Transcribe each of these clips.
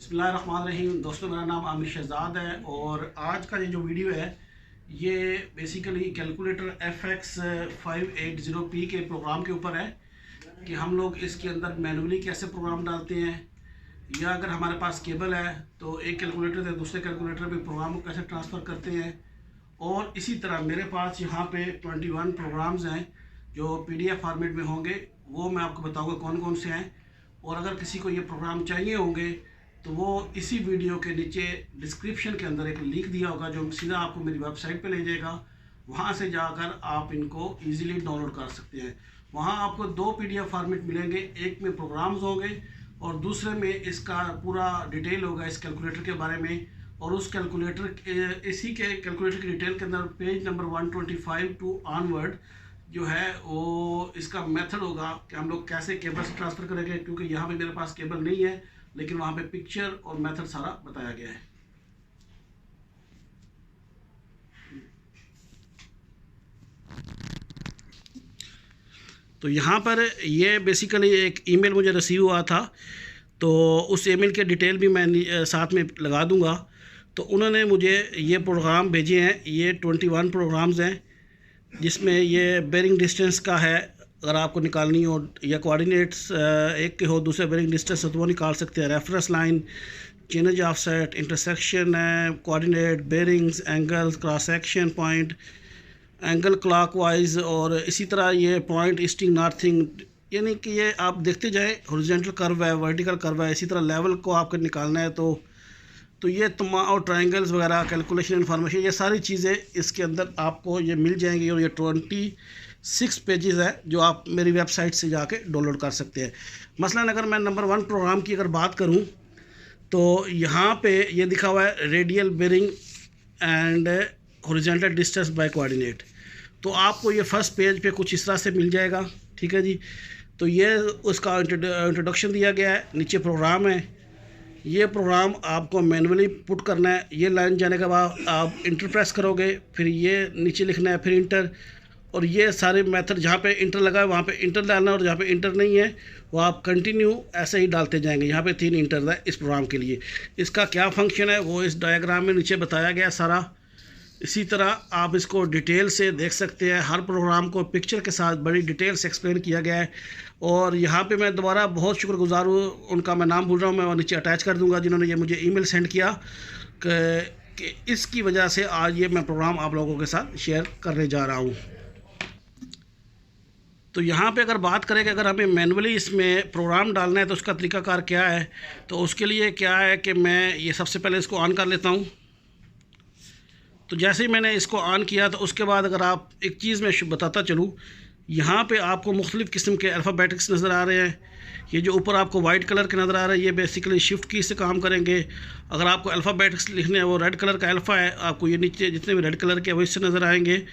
बिस्मिल्लाहिर्रहमानिर्रहीम। दोस्तों, मेरा नाम आमिर शहजाद है और आज का ये जो वीडियो है ये बेसिकली कैलकुलेटर FX580P के प्रोग्राम के ऊपर है कि हम लोग इसके अंदर मैनुअली कैसे प्रोग्राम डालते हैं, या अगर हमारे पास केबल है तो एक कैलकुलेटर से दूसरे कैलकुलेटर पे प्रोग्राम को कैसे ट्रांसफ़र करते हैं। और इसी तरह मेरे पास यहाँ पे 21 प्रोग्राम्स हैं जो PDF फॉर्मेट में होंगे, वो मैं आपको बताऊँगा कौन कौन से हैं। और अगर किसी को ये प्रोग्राम चाहिए होंगे तो वो इसी वीडियो के नीचे डिस्क्रिप्शन के अंदर एक लिंक दिया होगा जो सीधा आपको मेरी वेबसाइट पे ले जाएगा। वहाँ से जाकर आप इनको इजीली डाउनलोड कर सकते हैं। वहाँ आपको 2 PDF फॉर्मेट मिलेंगे, एक में प्रोग्राम्स होंगे और दूसरे में इसका पूरा डिटेल होगा इस कैलकुलेटर के बारे में। और उस कैलकुलेटर इसी के कैलकुलेटर की डिटेल के अंदर पेज नंबर 125 टू ऑनवर्ड जो है वो इसका मेथड होगा कि हम लोग कैसे केबल से ट्रांसफ़र करेंगे, क्योंकि यहाँ पे मेरे पास केबल नहीं है लेकिन वहाँ पे पिक्चर और मेथड सारा बताया गया है। तो यहाँ पर ये बेसिकली एक ईमेल मुझे रिसीव हुआ था, तो उस ईमेल के डिटेल भी मैं साथ में लगा दूँगा। तो उन्होंने मुझे ये प्रोग्राम भेजे हैं, ये 21 प्रोग्राम्स हैं जिसमें ये बेरिंग डिस्टेंस का है, अगर आपको निकालनी हो, या कोऑर्डिनेट्स एक के हो दूसरे बेरिंग डिस्टेंस हो तो वो निकाल सकते हैं। Reference line, change offset, intersection है, coordinate, bearings, angles, cross section point, angle clockwise, और इसी तरह ये पॉइंट ईस्टिंग नॉर्थिंग, यानी कि ये आप देखते जाएं। हॉरिजॉन्टल कर्व है, वर्टिकल कर्व है, इसी तरह लेवल को आपको निकालना है तो ये तमाम, और ट्रायंगल्स वगैरह, कैलकुलेशन इन्फॉर्मेशन, ये सारी चीज़ें इसके अंदर आपको ये मिल जाएंगी। और ये 26 पेजेस है जो आप मेरी वेबसाइट से जाके डाउनलोड कर सकते हैं। मसलन अगर मैं नंबर 1 प्रोग्राम की अगर बात करूं तो यहाँ पे ये लिखा हुआ है radial bearing and horizontal distance by coordinate. तो आपको ये फर्स्ट पेज पे कुछ इस तरह से मिल जाएगा, ठीक है जी। तो ये उसका इंट्रोडक्शन दिया गया है, नीचे प्रोग्राम है। ये प्रोग्राम आपको मैनुअली पुट करना है। ये लाइन जाने के बाद आप इंटर प्रेस करोगे, फिर ये नीचे लिखना है, फिर इंटर, और ये सारे मेथड जहाँ पे इंटर लगा है वहाँ पे इंटर डालना है, और जहाँ पे इंटर नहीं है वो आप कंटिन्यू ऐसे ही डालते जाएंगे। यहाँ पे 3 इंटर है इस प्रोग्राम के लिए। इसका क्या फंक्शन है वो इस डायग्राम में नीचे बताया गया सारा। इसी तरह आप इसको डिटेल से देख सकते हैं, हर प्रोग्राम को पिक्चर के साथ बड़ी डिटेल से एक्सप्लेन किया गया है। और यहाँ पे मैं दोबारा बहुत शुक्रगुजार हूँ, उनका मैं नाम भूल रहा हूँ, मैं नीचे अटैच कर दूँगा, जिन्होंने ये मुझे ईमेल सेंड किया कि इसकी वजह से आज ये मैं प्रोग्राम आप लोगों के साथ शेयर करने जा रहा हूँ। तो यहाँ पे अगर बात करें कि अगर हमें मैनुअली इसमें प्रोग्राम डालना है तो उसका तरीकाकार क्या है, तो उसके लिए क्या है कि मैं ये सबसे पहले इसको ऑन कर लेता हूँ। तो जैसे ही मैंने इसको ऑन किया तो उसके बाद अगर आप एक चीज़ मैं बताता चलूँ, यहाँ पे आपको मुख्तलिफ़ किस्म के अल्फ़ाबेटिक्स नज़र आ रहे हैं। ये जो ऊपर आपको वाइट कलर के नज़र आ रहा है ये बेसिकली शिफ्ट की से काम करेंगे। अगर आपको अल्फ़ाबेटिक्स लिखने हैं वो रेड कलर का अल्फ़ा है, आपको ये नीचे जितने भी रेड कलर के वो इससे नज़र आएंगे।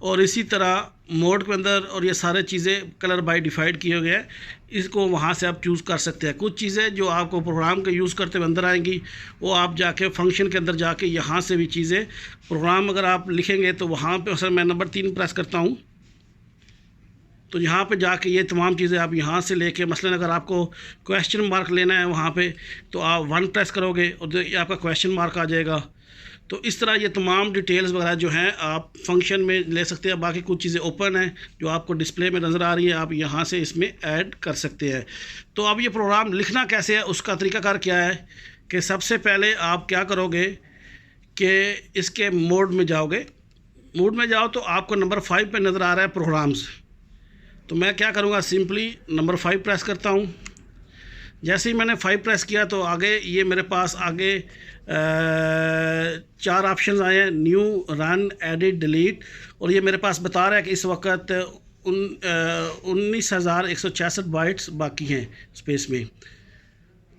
और इसी तरह मोड के अंदर और ये सारे चीज़ें कलर बाय डिफाइड किए गए हैं, इसको वहाँ से आप चूज़ कर सकते हैं। कुछ चीज़ें जो आपको प्रोग्राम के यूज़ करते हुए अंदर आएंगी वो आप जाके फंक्शन के अंदर जाके यहाँ से भी चीज़ें प्रोग्राम अगर आप लिखेंगे तो वहाँ पे, सर मैं नंबर 3 प्रेस करता हूँ तो यहाँ पे जाके ये तमाम चीज़ें आप यहाँ से लेके, मसलन अगर आपको क्वेश्चन मार्क लेना है वहाँ पे तो आप 1 प्रेस करोगे और ये आपका क्वेश्चन मार्क आ जाएगा। तो इस तरह ये तमाम डिटेल्स वगैरह जो हैं आप फंक्शन में ले सकते हैं। बाकी कुछ चीज़ें ओपन हैं जो आपको डिस्प्ले में नज़र आ रही है, आप यहाँ से इसमें ऐड कर सकते हैं। तो अब ये प्रोग्राम लिखना कैसे है, उसका तरीकाकार क्या है कि सबसे पहले आप क्या करोगे कि इसके मोड में जाओगे। मोड में जाओ तो आपको नंबर 5 पे नज़र आ रहा है प्रोग्राम्स। तो मैं क्या करूँगा, सिंपली नंबर 5 प्रेस करता हूँ। जैसे ही मैंने 5 प्रेस किया तो आगे ये मेरे पास आगे 4 ऑप्शन आए हैं, न्यू, रन, एडिट, डिलीट। और ये मेरे पास बता रहा है कि इस वक्त 19,166 बाइट्स बाकी हैं स्पेस में।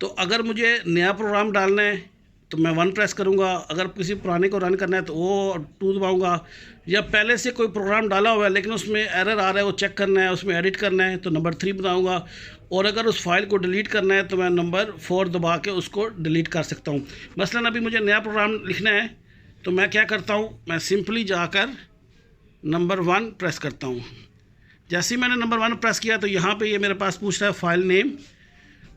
तो अगर मुझे नया प्रोग्राम डालना है तो मैं 1 प्रेस करूँगा, अगर किसी पुराने को रन करना है तो वो 2 दबाऊँगा, या पहले से कोई प्रोग्राम डाला हुआ है लेकिन उसमें एरर आ रहा है वो चेक करना है, उसमें एडिट करना है तो नंबर 3 बताऊँगा। और अगर उस फाइल को डिलीट करना है तो मैं नंबर 4 दबा के उसको डिलीट कर सकता हूँ। मसलन अभी मुझे नया प्रोग्राम लिखना है तो मैं क्या करता हूँ, मैं सिंपली जाकर नंबर 1 प्रेस करता हूँ। जैसे ही मैंने नंबर 1 प्रेस किया तो यहाँ पे ये मेरे पास पूछ रहा है फाइल नेम,